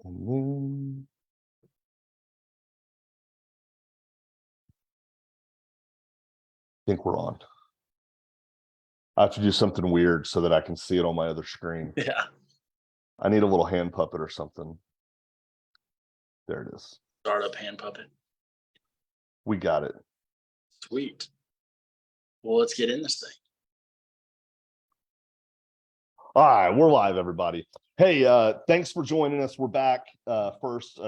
And then I think we're on. I have to do something weird so that I can see it on my other screen. Yeah. I need a little hand puppet or something. There it is. Startup hand puppet. We got it. Sweet. Well, let's get in this thing. All right, we're live, everybody. Hey, thanks for joining us. We're back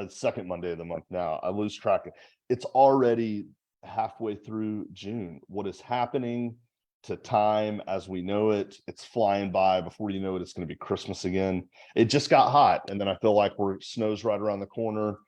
second Monday of the month now. I lose track. It's already halfway through June. What is happening to time as we know it? It's flying by. Before you know it, it's going to be Christmas again. It just got hot, and then I feel like snow's right around the corner.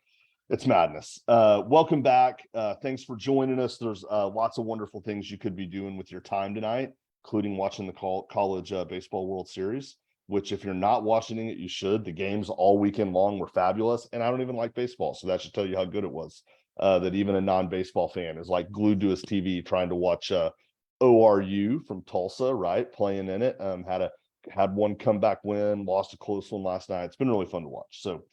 It's madness. Welcome back. Thanks for joining us. There's lots of wonderful things you could be doing with your time tonight, including watching the college baseball World Series, which if you're not watching it, you should. The games all weekend long were fabulous. And I don't even like baseball, so that should tell you how good it was. That even a non-baseball fan is like glued to his TV trying to watch ORU from Tulsa, right? Playing in it. Had one comeback win, lost a close one last night. It's been really fun to watch. So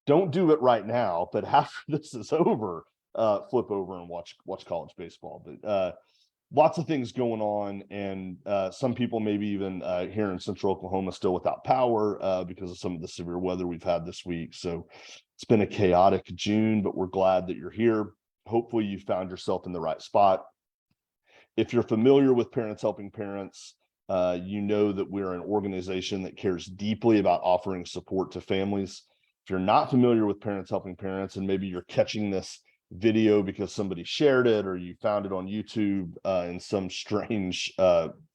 don't do it right now, but after this is over, flip over and watch college baseball. But lots of things going on, and some people maybe even here in central Oklahoma still without power because of some of the severe weather we've had this week. So it's been a chaotic June, but we're glad that you're here. Hopefully you found yourself in the right spot. If you're familiar with Parents Helping Parents, you know that we're an organization that cares deeply about offering support to families. If you're not familiar with Parents Helping Parents, and maybe you're catching this video because somebody shared it or you found it on YouTube in some strange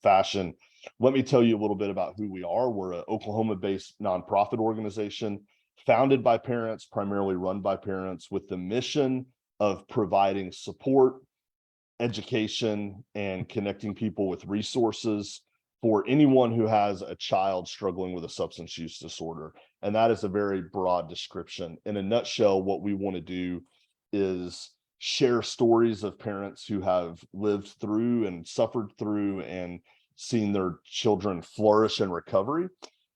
fashion, let me tell you a little bit about who we are. We're an Oklahoma-based nonprofit organization founded by parents, primarily run by parents, with the mission of providing support, education, and connecting people with resources for anyone who has a child struggling with a substance use disorder. And that is a very broad description. In a nutshell, what we want to do is share stories of parents who have lived through and suffered through and seen their children flourish in recovery.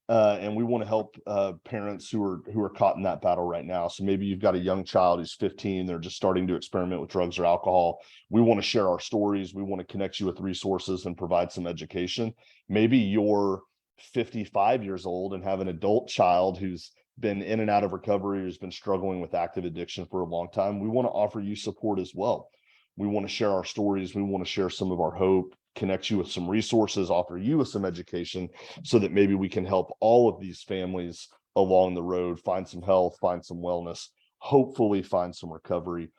And we want to help parents who are caught in that battle right now. So maybe you've got a young child who's 15, they're just starting to experiment with drugs or alcohol. We want to share our stories. We want to connect you with resources and provide some education. Maybe you're 55 years old and have an adult child who's been in and out of recovery, who's been struggling with active addiction for a long time. We want to offer you support as well. We want to share our stories. We want to share some of our hope, connect you with some resources, offer you with some education so that maybe we can help all of these families along the road find some health, find some wellness, hopefully find some recovery.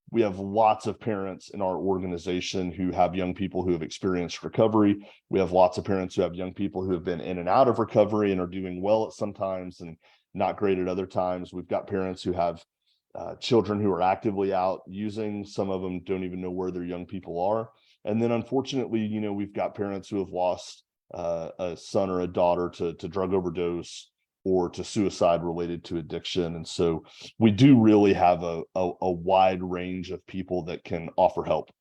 We have lots of parents in our organization who have young people who have experienced recovery. We have lots of parents who have young people who have been in and out of recovery and are doing well at some times and not great at other times. We've got parents who have children who are actively out using. Some of them don't even know where their young people are. And then unfortunately, we've got parents who have lost a son or a daughter to drug overdose or to suicide related to addiction. And so we do really have a wide range of people that can offer help.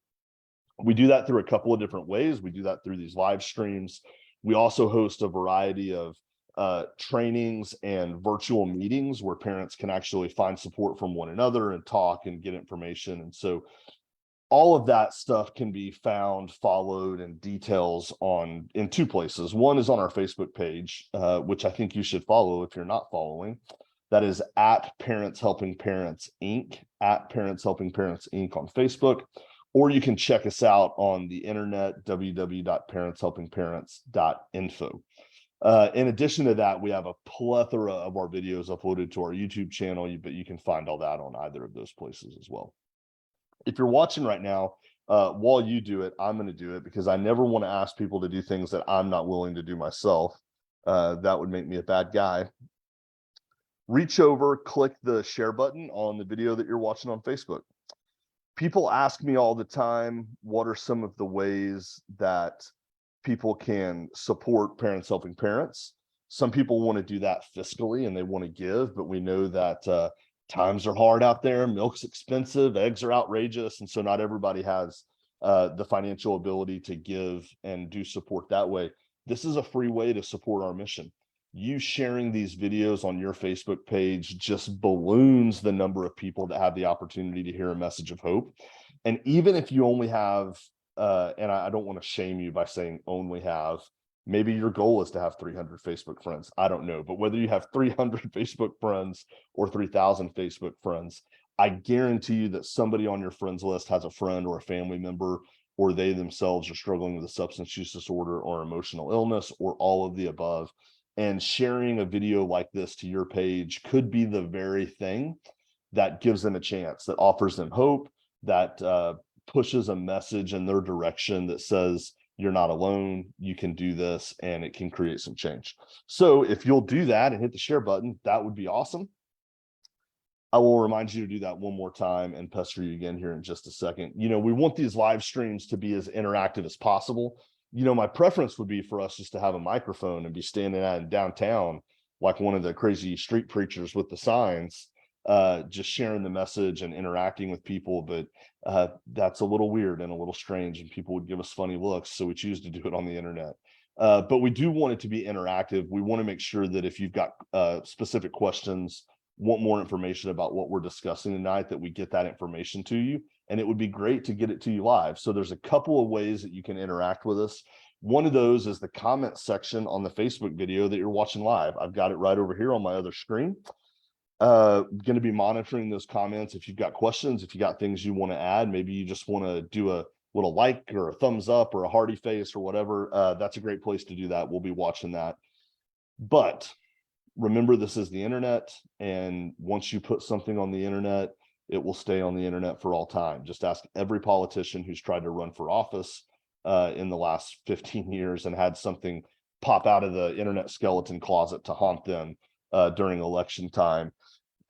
We do that through a couple of different ways. We do that through these live streams. We also host a variety of trainings and virtual meetings where parents can actually find support from one another and talk and get information. And so all of that stuff can be found, followed, and details in two places. One is on our Facebook page, which I think you should follow if you're not following. That is at Parents Helping Parents Inc., at Parents Helping Parents Inc. on Facebook. Or you can check us out on the internet, www.parentshelpingparents.info. In addition to that, we have a plethora of our videos uploaded to our YouTube channel, but you can find all that on either of those places as well. If you're watching right now, while you do it, I'm going to do it because I never want to ask people to do things that I'm not willing to do myself. That would make me a bad guy. Reach over, click the share button on the video that you're watching on Facebook. People ask me all the time, what are some of the ways that people can support Parents Helping Parents? Some people want to do that fiscally and they want to give, but we know that times are hard out there. Milk's expensive, eggs are outrageous. And so not everybody has the financial ability to give and do support that way. This is a free way to support our mission. you sharing these videos on your Facebook page just balloons the number of people that have the opportunity to hear a message of hope. And even if you only have, and I don't want to shame you by saying only have, maybe your goal is to have 300 Facebook friends. I don't know. But whether you have 300 Facebook friends or 3,000 Facebook friends, I guarantee you that somebody on your friends list has a friend or a family member, or they themselves are struggling with a substance use disorder or emotional illness or all of the above. And sharing a video like this to your page could be the very thing that gives them a chance, that offers them hope, that pushes a message in their direction that says, you're not alone, you can do this, and it can create some change. So if you'll do that and hit the share button, that would be awesome. I will remind you to do that one more time and pester you again here in just a second. You know, we want these live streams to be as interactive as possible. You know, my preference would be for us just to have a microphone and be standing out in downtown like one of the crazy street preachers with the signs, just sharing the message and interacting with people. But that's a little weird and a little strange, and people would give us funny looks. So we choose to do it on the internet. But we do want it to be interactive. We want to make sure that if you've got specific questions, want more information about what we're discussing tonight, that we get that information to you. And it would be great to get it to you live. So there's a couple of ways that you can interact with us. One of those is the comment section on the Facebook video that you're watching live. I've got it right over here on my other screen. Going to be monitoring those comments. If you've got questions, if you got things you want to add, maybe you just want to do a little like or a thumbs up or a hearty face or whatever, that's a great place to do that. We'll be watching that. But remember, this is the internet, and once you put something on the internet, it will stay on the internet for all time. Just ask every politician who's tried to run for office in the last 15 years and had something pop out of the internet skeleton closet to haunt them during election time.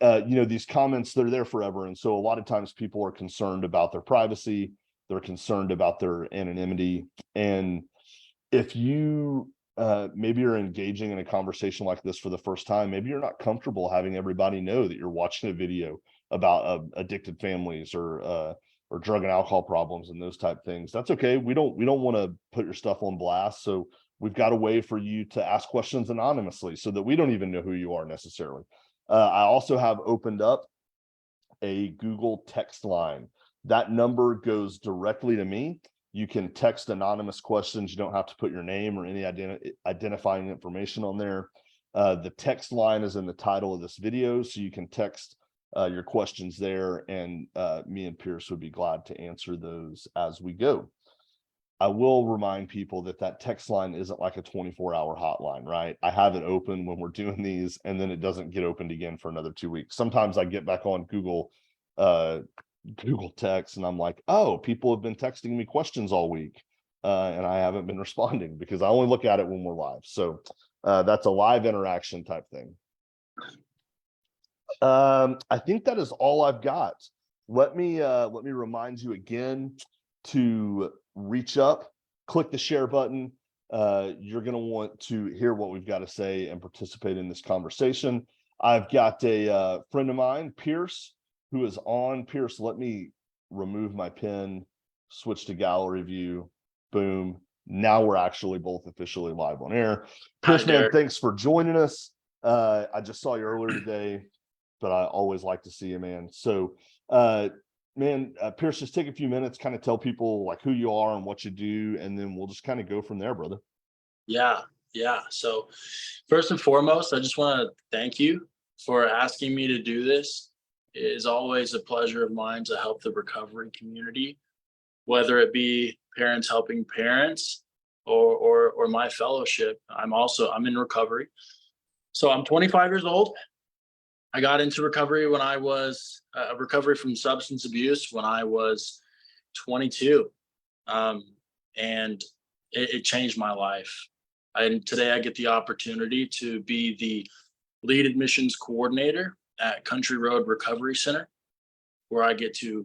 You know, these comments, they're there forever. And so a lot of times people are concerned about their privacy. They're concerned about their anonymity. And if you maybe you're engaging in a conversation like this for the first time, maybe you're not comfortable having everybody know that you're watching a video about addicted families or drug and alcohol problems and those type things. That's okay. We don't want to put your stuff on blast. So we've got a way for you to ask questions anonymously so that we don't even know who you are necessarily. I also have opened up a Google text line. That number goes directly to me. You can text anonymous questions. You don't have to put your name or any identifying information on there. The text line is in the title of this video, so you can text your questions there, and me and Pierce would be glad to answer those as we go. I will remind people that that text line isn't like a 24-hour hotline, right? I have it open when we're doing these, and then it doesn't get opened again for another 2 weeks. Sometimes I get back on Google Text and I'm like, oh, people have been texting me questions all week, and I haven't been responding because I only look at it when we're live. So that's a live interaction type thing. I think that is all I've got. Let me remind you again to reach up, click the share button. You're going to want to hear what we've got to say and participate in this conversation. I've got a friend of mine, Pierce, who is on. Pierce, let me remove my pin, switch to gallery view. Boom. Now we're actually both officially live on air. Pierce, man, thanks for joining us. I just saw you earlier today, but I always like to see you, man. So, Pierce, just take a few minutes, kind of tell people like who you are and what you do, and then we'll just kind of go from there, brother. Yeah. So first and foremost, I just want to thank you for asking me to do this. It is always a pleasure of mine to help the recovery community, whether it be parents helping parents or my fellowship. I'm in recovery. So I'm 25 years old. I got into recovery when I was recovery from substance abuse when I was 22. And it changed my life. And today I get the opportunity to be the lead admissions coordinator at Country Road Recovery Center, where I get to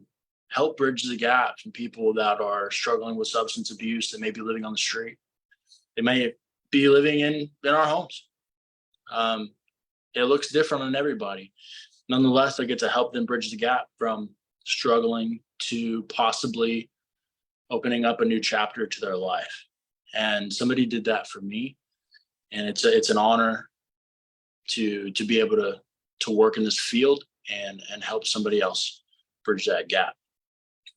help bridge the gap from people that are struggling with substance abuse that may be living on the street. They may be living in our homes. It looks different on everybody. Nonetheless, I get to help them bridge the gap from struggling to possibly opening up a new chapter to their life. And somebody did that for me. And it's an honor to be able to work in this field and help somebody else bridge that gap.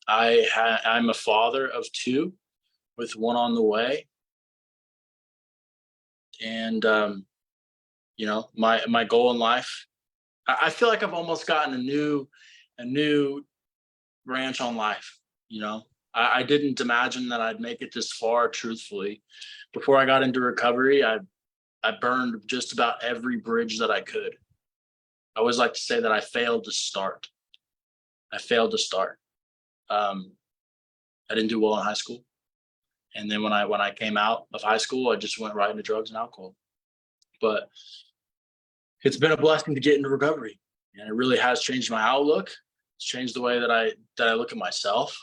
I'm a father of two with one on the way. And, my goal in life, I feel like I've almost gotten a new branch on life. I didn't imagine that I'd make it this far, truthfully. Before I got into recovery, I burned just about every bridge that I could. I always like to say that I failed to start. I didn't do well in high school. And then when I came out of high school, I just went right into drugs and alcohol. But it's been a blessing to get into recovery, and it really has changed my outlook. It's changed the way that I look at myself.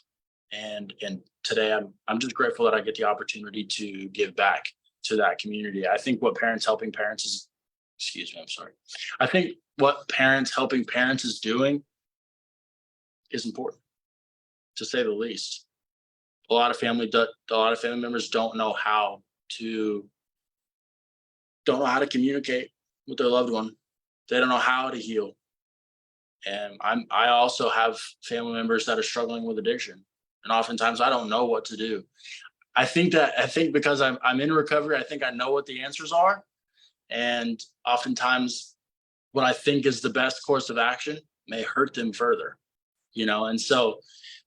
And today I'm just grateful that I get the opportunity to give back to that community. I think what Parents Helping Parents is, excuse me, I'm sorry. I think what Parents Helping Parents is doing is important, to say the least. A lot of family members don't know how to communicate with their loved one. They don't know how to heal. And I also have family members that are struggling with addiction, and oftentimes I don't know what to do. I think because I'm in recovery, I think I know what the answers are, and oftentimes what I think is the best course of action may hurt them further. And so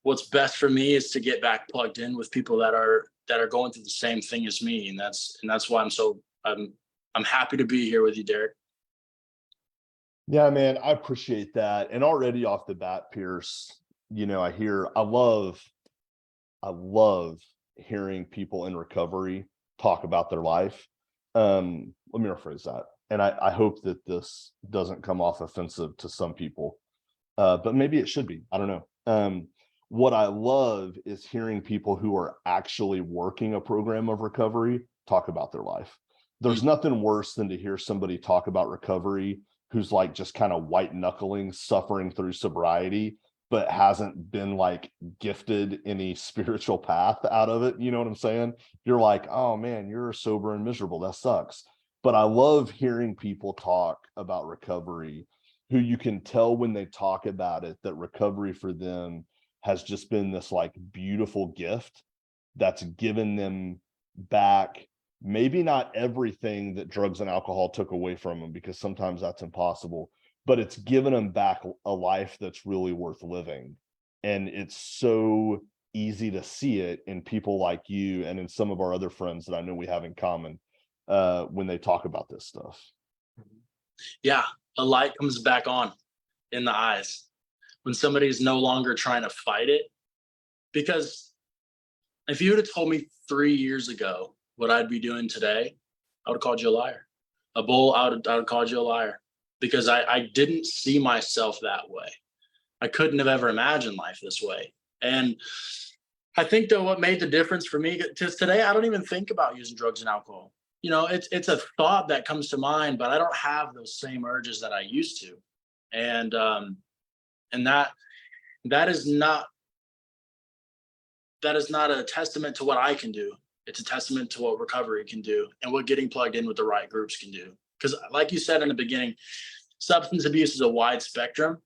what's best for me is to get back plugged in with people that are going through the same thing as me, and that's why I'm happy to be here with you, Derek. Yeah, man, I appreciate that. And already off the bat, Pierce, I love hearing people in recovery talk about their life. Let me rephrase that. And I hope that this doesn't come off offensive to some people, but maybe it should be. I don't know. What I love is hearing people who are actually working a program of recovery talk about their life. There's nothing worse than to hear somebody talk about recovery who's like just kind of white knuckling, suffering through sobriety, but hasn't been like gifted any spiritual path out of it. You know what I'm saying? You're like, oh man, you're sober and miserable. That sucks. But I love hearing people talk about recovery who you can tell when they talk about it that recovery for them has just been this like beautiful gift that's given them back, maybe not everything that drugs and alcohol took away from them, because sometimes that's impossible, but it's given them back a life that's really worth living. And it's so easy to see it in people like you and in some of our other friends that I know we have in common when they talk about this stuff. Yeah, a light comes back on in the eyes when somebody is no longer trying to fight it. Because if you would have told me 3 years ago what I'd be doing today, I would have called you a liar. I would have called you a liar, because I didn't see myself that way. I couldn't have ever imagined life this way. And I think that what made the difference for me, because today I don't even think about using drugs and alcohol. It's a thought that comes to mind, but I don't have those same urges that I used to. And that is not a testament to what I can do. It's a testament to what recovery can do and what getting plugged in with the right groups can do. Because like you said in the beginning, substance abuse is a wide spectrum.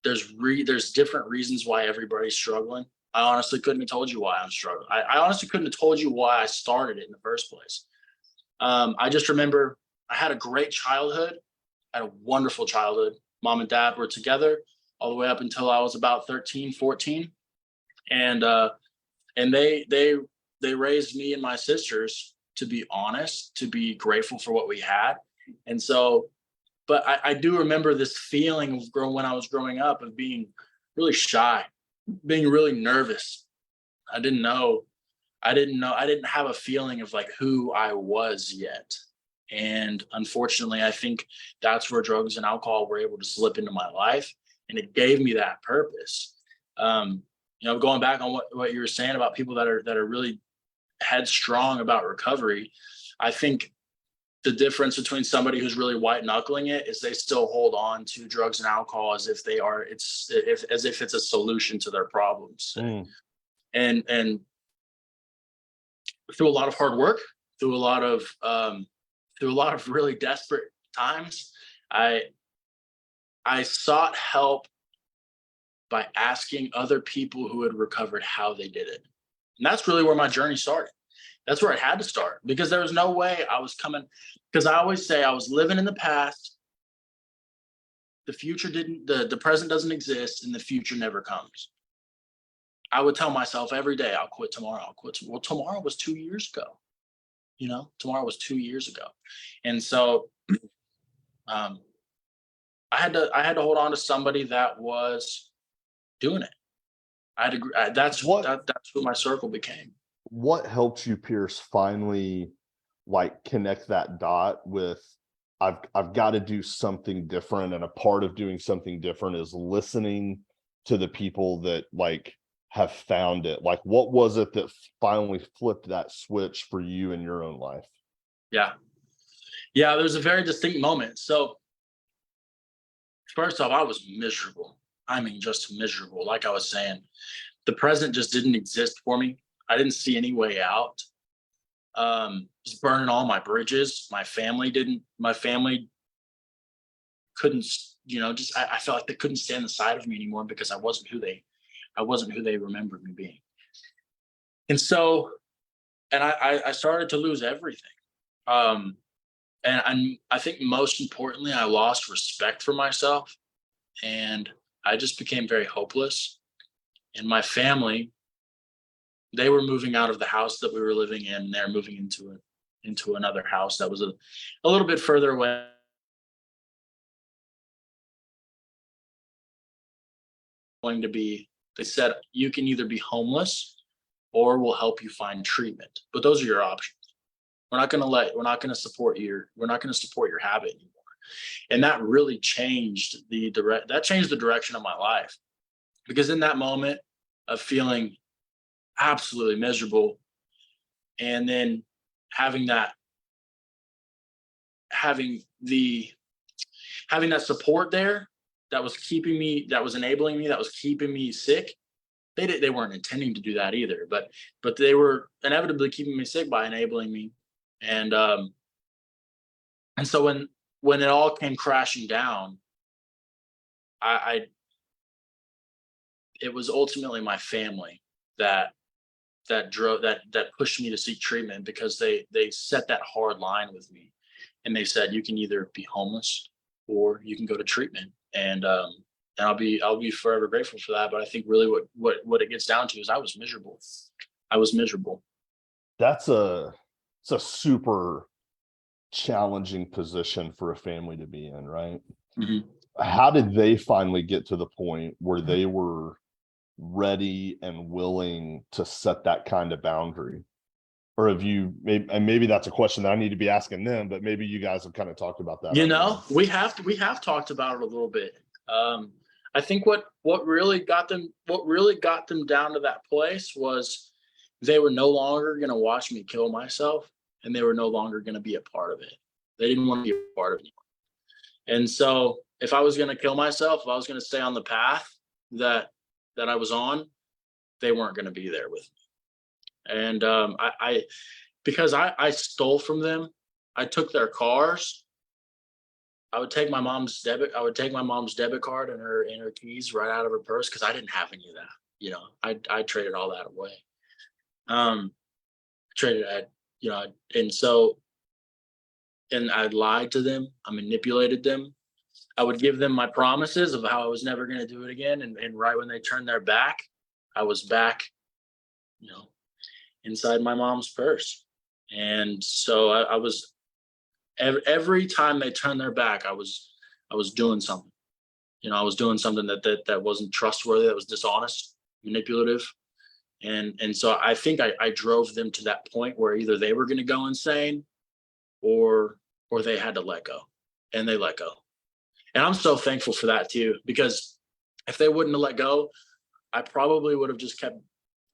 There's different reasons why everybody's struggling. I honestly couldn't have told you why I'm struggling. I honestly couldn't have told you why I started it in the first place. I just remember I had a great childhood. I had a wonderful childhood. Mom and dad were together all the way up until I was about 13, 14. And they raised me and my sisters to be honest, to be grateful for what we had. And so, but I do remember this feeling of when I was growing up of being really shy, being really nervous. I didn't have a feeling of like who I was yet. And unfortunately, I think that's where drugs and alcohol were able to slip into my life. And it gave me that purpose. Going back on what you were saying about people that are really headstrong about recovery, I think the difference between somebody who's really white knuckling it is they still hold on to drugs and alcohol as if it's a solution to their problems. And through a lot of hard work, through a lot of really desperate times, I I sought help by asking other people who had recovered how they did it. And that's really where my journey started. That's where it had to start because there was no way I was coming. Because I always say I was living in the past. The future didn't, the present doesn't exist, and the future never comes. I would tell myself every day, I'll quit tomorrow. I'll quit. Well, tomorrow was 2 years ago. Tomorrow was 2 years ago. And so um, I had to hold on to somebody that was doing it. I had to, that's who my circle became. What helped you, Pierce, finally like connect that dot with I've got to do something different, and a part of doing something different is listening to the people that like have found it. Like, what was it that finally flipped that switch for you in your own life? Yeah. Yeah, there's a very distinct moment. So first off, I was miserable. I mean, just miserable. Like I was saying, the present just didn't exist for me. I didn't see any way out. Just burning all my bridges. My family couldn't, just I felt like they couldn't stand the sight of me anymore because I wasn't who they remembered me being. And so, and I started to lose everything. And I think most importantly, I lost respect for myself, and I just became very hopeless. And my family, they were moving out of the house that we were living in. They're moving into another house that was a little bit further away. Going to be, they said, you can either be homeless or we'll help you find treatment. But those are your options. We're not going to support your habit anymore. And that really changed that changed the direction of my life. Because in that moment of feeling absolutely miserable, and then having that having the having that support there that was enabling me, that was keeping me sick. They weren't intending to do that either, but they were inevitably keeping me sick by enabling me. And so when it all came crashing down, I it was ultimately my family that drove that pushed me to seek treatment, because they set that hard line with me, and they said you can either be homeless or you can go to treatment. And I'll be forever grateful for that. But I think really what it gets down to is I was miserable. I was miserable. That's it's a super challenging position for a family to be in, right? Mhm. How did they finally get to the point where they were ready and willing to set that kind of boundary? Or have you maybe that's a question that I need to be asking them, but maybe you guys have kind of talked about that already. We have talked about it a little bit. I think what really got them down to that place was they were no longer going to watch me kill myself, and they were no longer going to be a part of it. They didn't want to be a part of it anymore. And so if I was going to kill myself, if I was going to stay on the path that I was on, they weren't going to be there with me. And because I stole from them, I took their cars. I would take my mom's debit card and her keys right out of her purse, because I didn't have any of that. I traded all that away. Traded at and so, and I lied to them. I manipulated them. I would give them my promises of how I was never going to do it again, and right when they turned their back, I was back, inside my mom's purse. And so I was every time they turned their back, I was doing something. I was doing something that wasn't trustworthy, that was dishonest, manipulative. And so I think I drove them to that point where either they were going to go insane, or they had to let go, and they let go. And I'm so thankful for that too, because if they wouldn't have let go, I probably would have just kept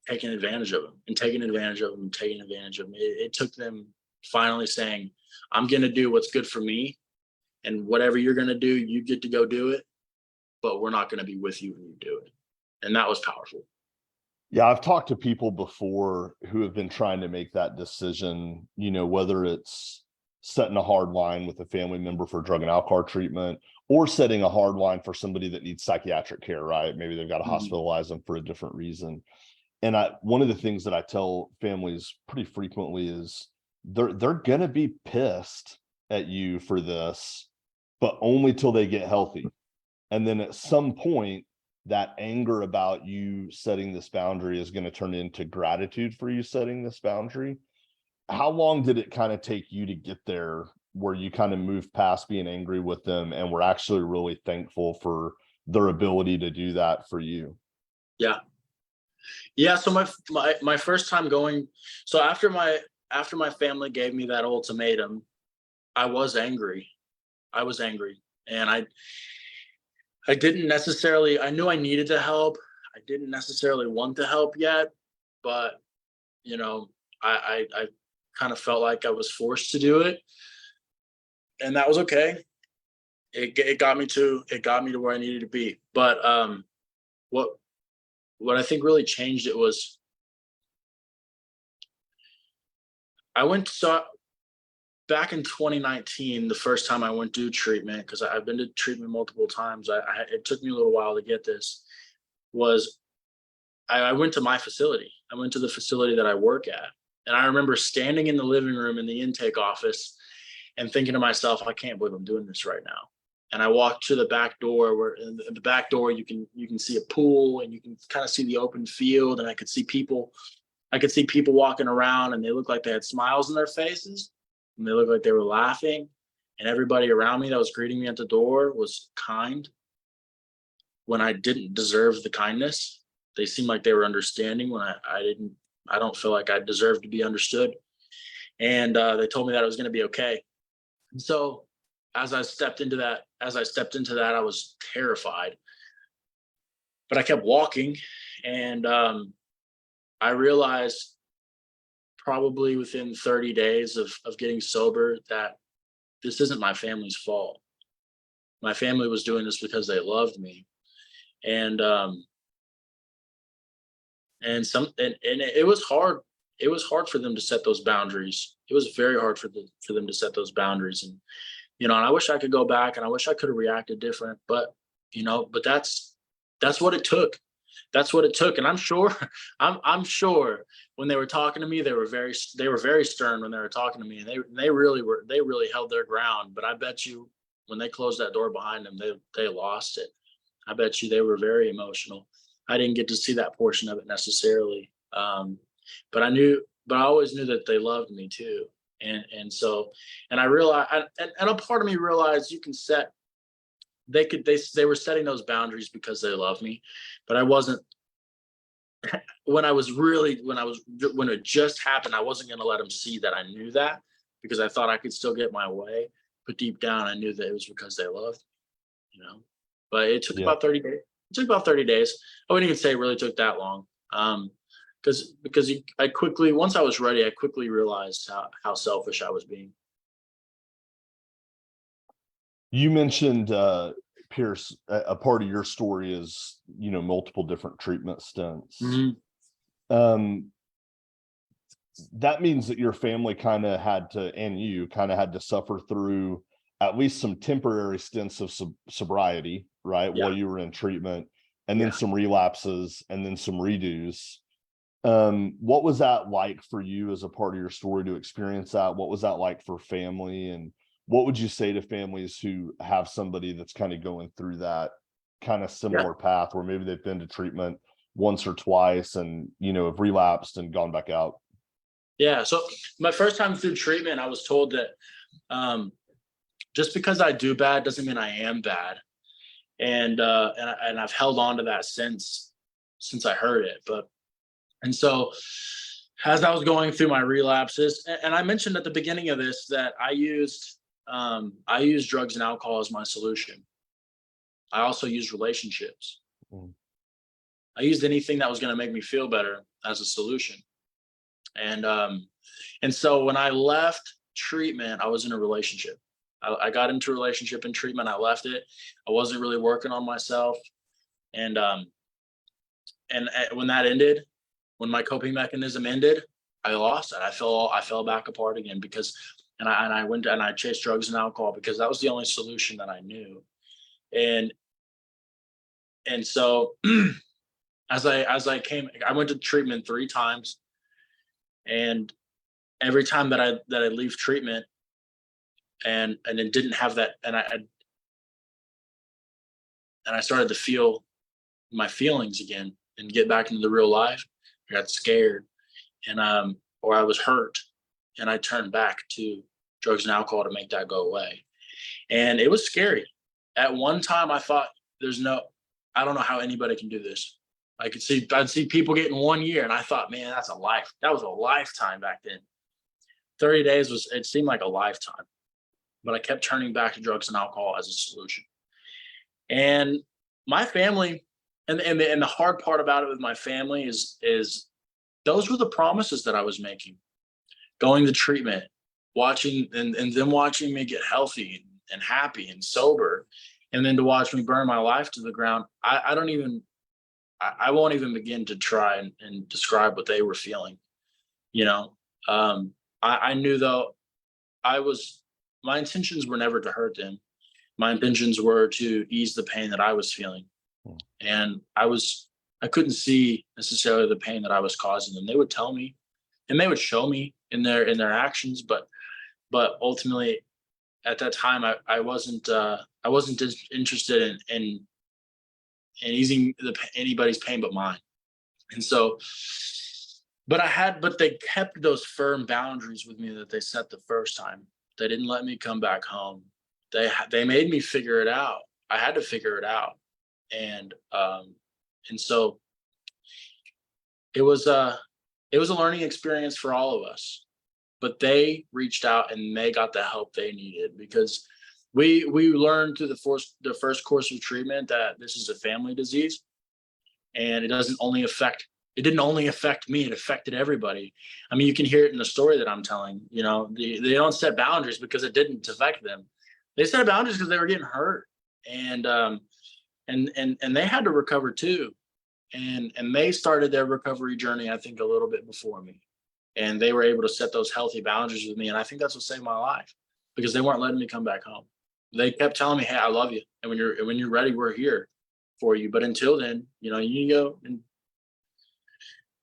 taking advantage of them and taking advantage of them and taking advantage of them. It took them finally saying, I'm going to do what's good for me, and whatever you're going to do, you get to go do it, but we're not going to be with you when you do it. And that was powerful. Yeah, I've talked to people before who have been trying to make that decision, whether it's setting a hard line with a family member for drug and alcohol treatment, or setting a hard line for somebody that needs psychiatric care, right? Maybe they've got to hospitalize them for a different reason. And one of the things that I tell families pretty frequently is they're gonna be pissed at you for this, but only till they get healthy. And then at some point, that anger about you setting this boundary is going to turn into gratitude for you setting this boundary. How long did it kind of take you to get there where you kind of moved past being angry with them and were actually really thankful for their ability to do that for you? Yeah. Yeah. So my first time going, so after my family gave me that ultimatum, I was angry. And I didn't necessarily, I knew I needed to help. I didn't necessarily want to help yet, but you know, I kind of felt like I was forced to do it, and that was okay. It got me to where I needed to be. But what what I think really changed it was I went so back in 2019, the first time I went to treatment, because I've been to treatment multiple times. It took me a little while to get this. Was I went to my facility. I went to the facility that I work at, and I remember standing in the living room in the intake office and thinking to myself, I can't believe I'm doing this right now. And I walked to the back door, where in the back door you can see a pool and you can kind of see the open field, and I could see people walking around, and they looked like they had smiles on their faces, and they looked like they were laughing, and everybody around me that was greeting me at the door was kind when I didn't deserve the kindness. They seemed like they were understanding when I don't feel like I deserved to be understood. And they told me that it was going to be okay. And so as I stepped into that, I was terrified, but I kept walking. And I realized probably within 30 days of getting sober that this isn't my family's fault. My family was doing this because they loved me. And it was hard. It was hard for them to set those boundaries. It was very hard for them to set those boundaries. And and I wish I could go back, and I wish I could have reacted different, but that's what it took. That's what it took. And I'm sure I'm sure when they were talking to me, they were very stern when they were talking to me, and they really held their ground. But I bet you when they closed that door behind them, they lost it. I bet you they were very emotional. I didn't get to see that portion of it necessarily. But I always knew that they loved me too. And I realized, and a part of me realized they were setting those boundaries because they love me, but I wasn't. When it just happened, I wasn't going to let them see that I knew that, because I thought I could still get my way. But deep down, I knew that it was because they loved me. But it took about 30 days. It took about 30 days. I wouldn't even say it really took that long. Because once I was ready, I quickly realized how selfish I was being. You mentioned, Pierce, a part of your story is, multiple different treatment stints. Mm-hmm. That means that your family and you kind of had to suffer through at least some temporary stints of sobriety, right? Yeah. While you were in treatment, and then some relapses, and then some redos. What was that like for you as a part of your story to experience that? What was that like for family? And what would you say to families who have somebody that's kind of going through that kind of similar path, where maybe they've been to treatment once or twice and, have relapsed and gone back out? Yeah. So my first time through treatment, I was told that just because I do bad doesn't mean I am bad. And I've held on to that since I heard it. And so as I was going through my relapses, and I mentioned at the beginning of this that I used drugs and alcohol as my solution. I also used relationships. I used anything that was going to make me feel better as a solution. And so when I left treatment, I was in a relationship. I got into a relationship in treatment. I left it. I wasn't really working on myself. And when that ended, when my coping mechanism ended, I lost it. I fell back apart again, because I went and I chased drugs and alcohol because that was the only solution that I knew. And so as I went to treatment 3 times, and every time that I leave treatment and it didn't have that, and I started to feel my feelings again and get back into the real life, I got scared, and or I was hurt, and I turned back to drugs and alcohol to make that go away. And it was scary. At one time I thought, I don't know how anybody can do this. I'd see people getting 1 year, and I thought, man, that was a lifetime back then. 30 days it seemed like a lifetime, but I kept turning back to drugs and alcohol as a solution. And my family, and the hard part about it with my family is those were the promises that I was making. Going to treatment, watching and them watching me get healthy and happy and sober, and then to watch me burn my life to the ground. I won't even begin to try and describe what they were feeling. I knew, though, my intentions were never to hurt them. My intentions were to ease the pain that I was feeling. And I couldn't see necessarily the pain that I was causing them. They would tell me, and they would show me in their actions, but ultimately at that time I wasn't interested in easing anybody's pain but mine. And so, but they kept those firm boundaries with me that they set the first time. They didn't let me come back home. They made me figure it out. I had to figure it out. And so it was a learning experience for all of us, but they reached out and they got the help they needed, because we learned through the first course of treatment that this is a family disease, and it didn't only affect me, it affected everybody. I mean, you can hear it in the story that I'm telling. They don't set boundaries because it didn't affect them. They set boundaries because they were getting hurt, and they had to recover too. And they started their recovery journey, I think, a little bit before me. And they were able to set those healthy boundaries with me. And I think that's what saved my life, because they weren't letting me come back home. They kept telling me, hey, I love you. And when you're ready, we're here for you. But until then, you go and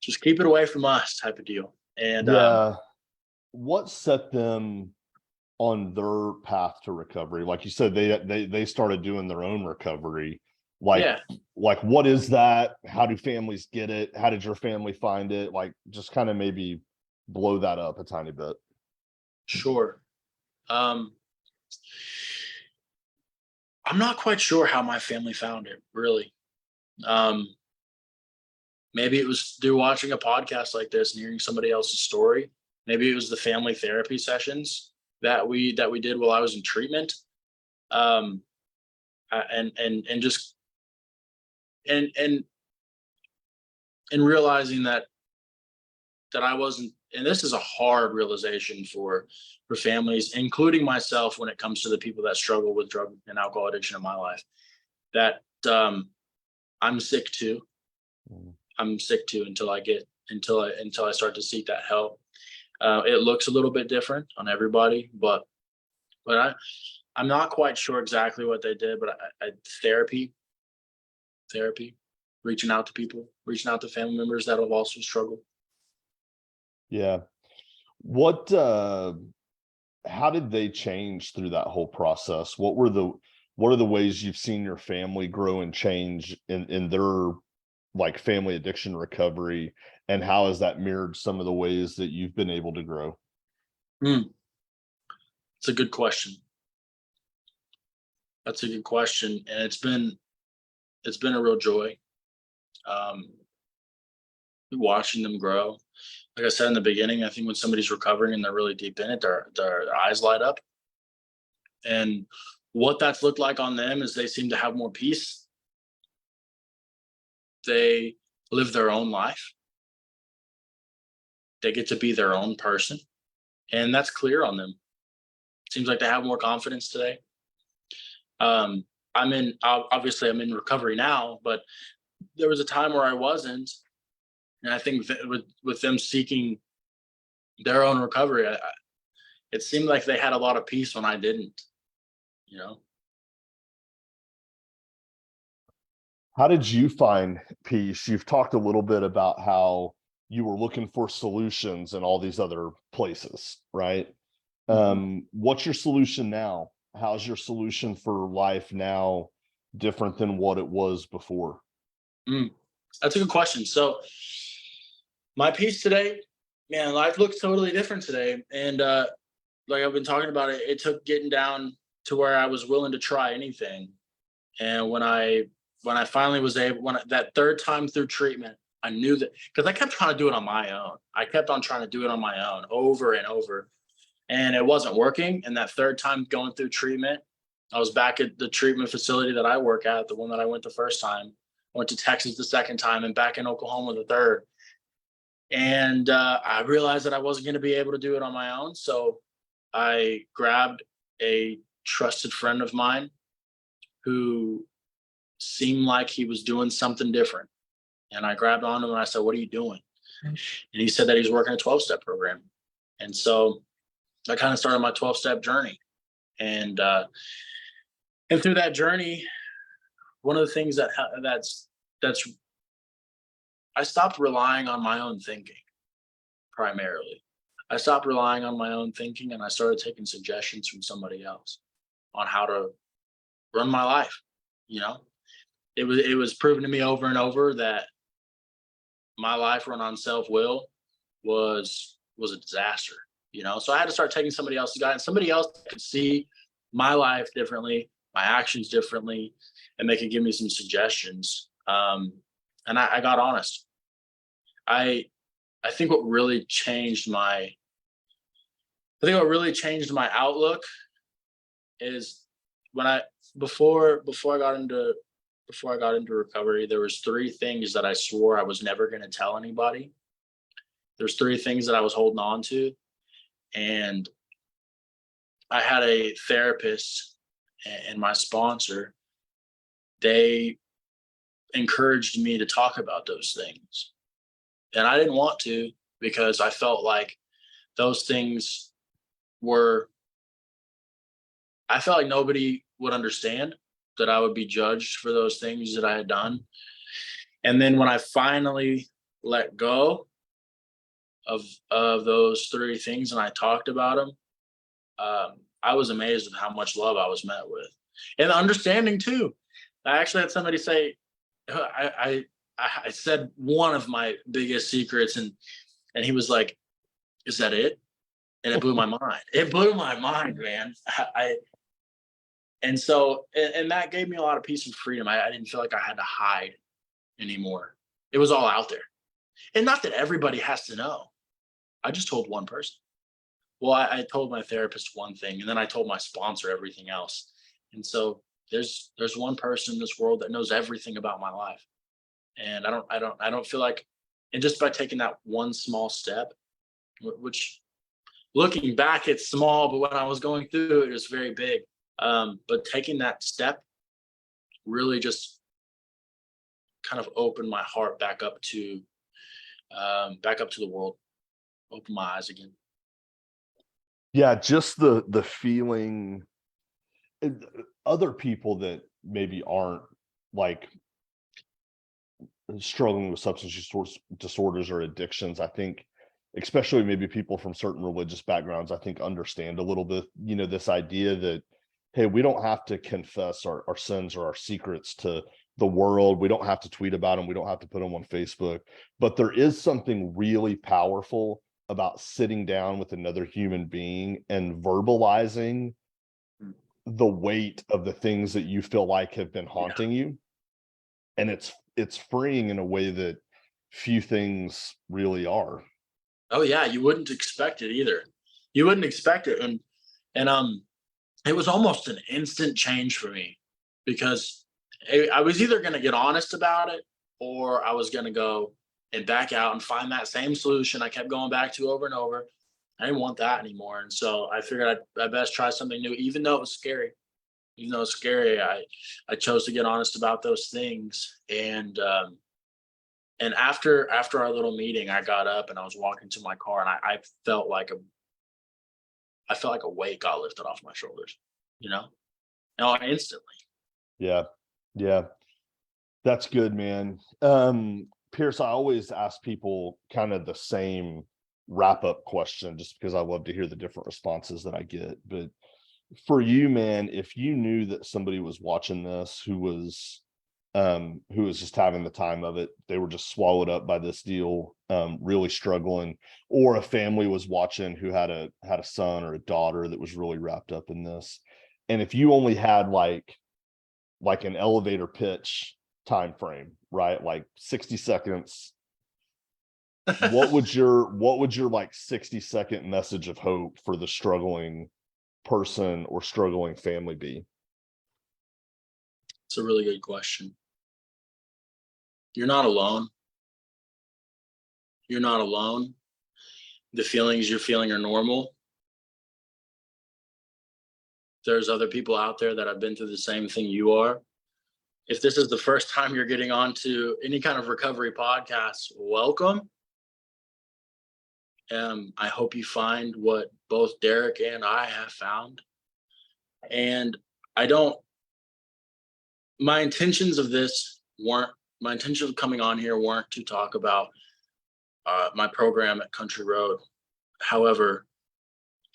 just keep it away from us, type of deal. And what set them on their path to recovery? Like you said, they started doing their own recovery. Like what is that? How do families get it? How did your family find it? Like, just kind of maybe blow that up a tiny bit. Sure. I'm not quite sure how my family found it, really. Maybe it was through watching a podcast like this and hearing somebody else's story. Maybe it was the family therapy sessions that we did while I was in treatment. And realizing that I wasn't, and this is a hard realization for families, including myself, when it comes to the people that struggle with drug and alcohol addiction in my life, that I'm sick too. I'm sick too until I start to seek that help. It looks a little bit different on everybody, but I'm not quite sure exactly what they did, but therapy, reaching out to people, reaching out to family members that have also struggled. Yeah. How did they change through that whole process? What are the ways you've seen your family grow and change in their like family addiction recovery, and how has that mirrored some of the ways that you've been able to grow? It's a good question. That's a good question. And it's been a real joy watching them grow. Like I said in the beginning, I think when somebody's recovering and they're really deep in it, their eyes light up. And what that's looked like on them is they seem to have more peace. They live their own life. They get to be their own person. And that's clear on them. Seems like they have more confidence today. I'm in recovery now, but there was a time where I wasn't. And I think with them seeking their own recovery, it seemed like they had a lot of peace when I didn't, you know? How did you find peace? You've talked a little bit about how you were looking for solutions in all these other places, right? Mhm. What's your solution now? How's your solution for life now different than what it was before? Mm, that's a good question. So my peace today, man, life looks totally different today. And like I've been talking about it, it took getting down to where I was willing to try anything. And when I finally was able, that third time through treatment, I knew that because I kept trying to do it on my own. I kept on trying to do it on my own over and over, and it wasn't working. And that third time going through treatment, I was back at the treatment facility that I work at, the one that I went the first time. I went to Texas the second time, and back in Oklahoma the third. And I realized that I wasn't going to be able to do it on my own, so I grabbed a trusted friend of mine who seemed like he was doing something different. And I grabbed onto him and I said, "What are you doing?" And he said that he's working a 12-step program. And so I kind of started my 12-step journey. And and through that journey, one of the things that's I stopped relying on my own thinking primarily. I stopped relying on my own thinking and I started taking suggestions from somebody else on how to run my life. You know, it was proven to me over and over that my life run on self-will was a disaster, you know. So I had to start taking somebody else's guidance, somebody else that could see my life differently, my actions differently, and they could give me some suggestions. And I got honest. I I think what really changed my I think what really changed my outlook is when I before I got into recovery, there was three things that I swore I was never going to tell anybody. There's three things that I was holding on to, and I had a therapist and my sponsor. They encouraged me to talk about those things, and I didn't want to because I felt like those things were. I felt like nobody would understand that I would be judged for those things that I had done. And then when I finally let go of those three things and I talked about them, I was amazed at how much love I was met with, and understanding too. I actually had somebody say, I said one of my biggest secrets, and he was like, "Is that it?" And it blew my mind. It blew my mind, man. And so and that gave me a lot of peace and freedom. I didn't feel like I had to hide anymore. It was all out there, and not that everybody has to know. I just told one person. Well, I told my therapist one thing, and then I told my sponsor everything else. And so there's one person in this world that knows everything about my life, and I don't feel like, and just by taking that one small step, which looking back it's small, but when I was going through it, it was very big. But taking that step really just kind of opened my heart back up to the world, open my eyes again. Yeah, just the feeling, and other people that maybe aren't like struggling with substance use disorders or addictions, I think, especially maybe people from certain religious backgrounds, I think understand a little bit, this idea that, hey, we don't have to confess our sins or our secrets to the world. We don't have to tweet about them. We don't have to put them on Facebook. But there is something really powerful about sitting down with another human being and verbalizing Mm. the weight of the things that you feel like have been Yeah. haunting you. And it's freeing in a way that few things really are. Oh yeah, you wouldn't expect it either. You wouldn't expect it, and it was almost an instant change for me because I was either going to get honest about it or I was going to go and back out and find that same solution I kept going back to over and over. I didn't want that anymore, and so I figured I best try something new, even though it was scary. Even though it's scary, I chose to get honest about those things, and after our little meeting, I got up and I was walking to my car, and I felt like I felt like a weight got lifted off my shoulders, you know, no, instantly. Yeah. Yeah. That's good, man. Pierce, I always ask people kind of the same wrap up question just because I love to hear the different responses that I get. But for you, man, if you knew that somebody was watching this who was just having the time of it, they were just swallowed up by this deal, really struggling, or a family was watching who had a son or a daughter that was really wrapped up in this, and if you only had like an elevator pitch time frame, right, like 60 seconds, what would your like 60-second message of hope for the struggling person or struggling family be? It's a really good question. You're not alone. You're not alone. The feelings you're feeling are normal. There's other people out there that have been through the same thing you are. If this is the first time you're getting onto any kind of recovery podcast, welcome. I hope you find what both Derek and I have found. And my intentions of coming on here weren't to talk about my program at Country Road. However,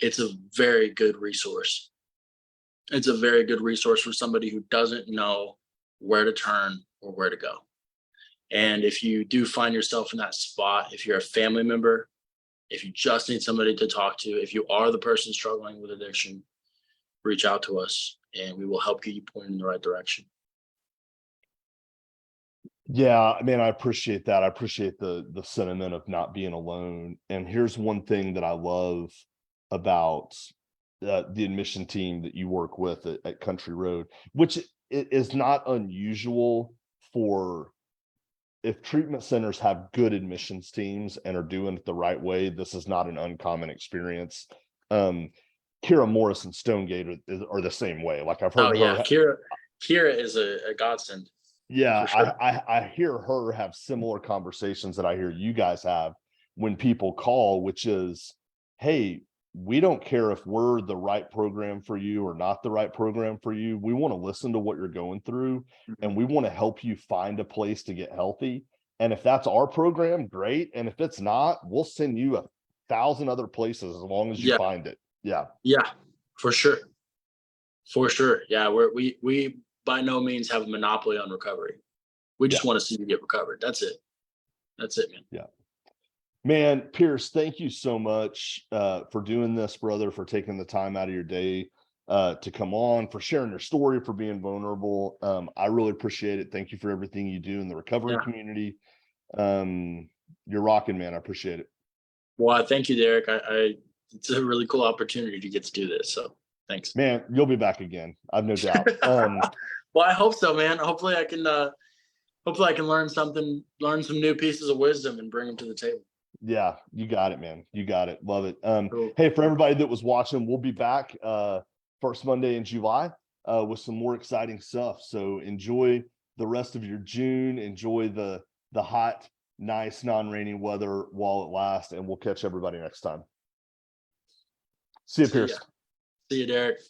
it's a very good resource. It's a very good resource for somebody who doesn't know where to turn or where to go. And if you do find yourself in that spot, if you're a family member, if you just need somebody to talk to, if you are the person struggling with addiction, reach out to us and we will help get you pointed in the right direction. Yeah, I mean, I appreciate that. I appreciate the sentiment of not being alone. And here's one thing that I love about the admission team that you work with at Country Road, which is not unusual for, if treatment centers have good admissions teams and are doing it the right way, this is not an uncommon experience. Kira Morris and Stonegate are the same way. Like I've heard her. Kira is a godsend. Yeah, Sure. I hear her have similar conversations that I hear you guys have when people call, which is, hey, we don't care if we're the right program for you or not the right program for you. We want to listen to what you're going through and we want to help you find a place to get healthy. And if that's our program, great. And if it's not, we'll send you 1,000 other places as long as you find it. Yeah. Yeah, for sure. For sure. Yeah, we by no means have a monopoly on recovery. We just want to see you get recovered. That's it. That's it, man. Yeah. Man, Pierce, thank you so much for doing this, brother, for taking the time out of your day to come on, for sharing your story, for being vulnerable. I really appreciate it. Thank you for everything you do in the recovery community. You're rocking, man. I appreciate it. Well, thank you, Derek. It's a really cool opportunity to get to do this. So thanks. Man, you'll be back again. I've no doubt. Well, I hope so, man. Hopefully I can learn some new pieces of wisdom and bring them to the table. Yeah, you got it, man. You got it. Love it. Cool. Hey, for everybody that was watching, we'll be back first Monday in July with some more exciting stuff. So enjoy the rest of your June. Enjoy the hot, nice, non-rainy weather while it lasts, and we'll catch everybody next time. See you, Pierce. See you, Derek.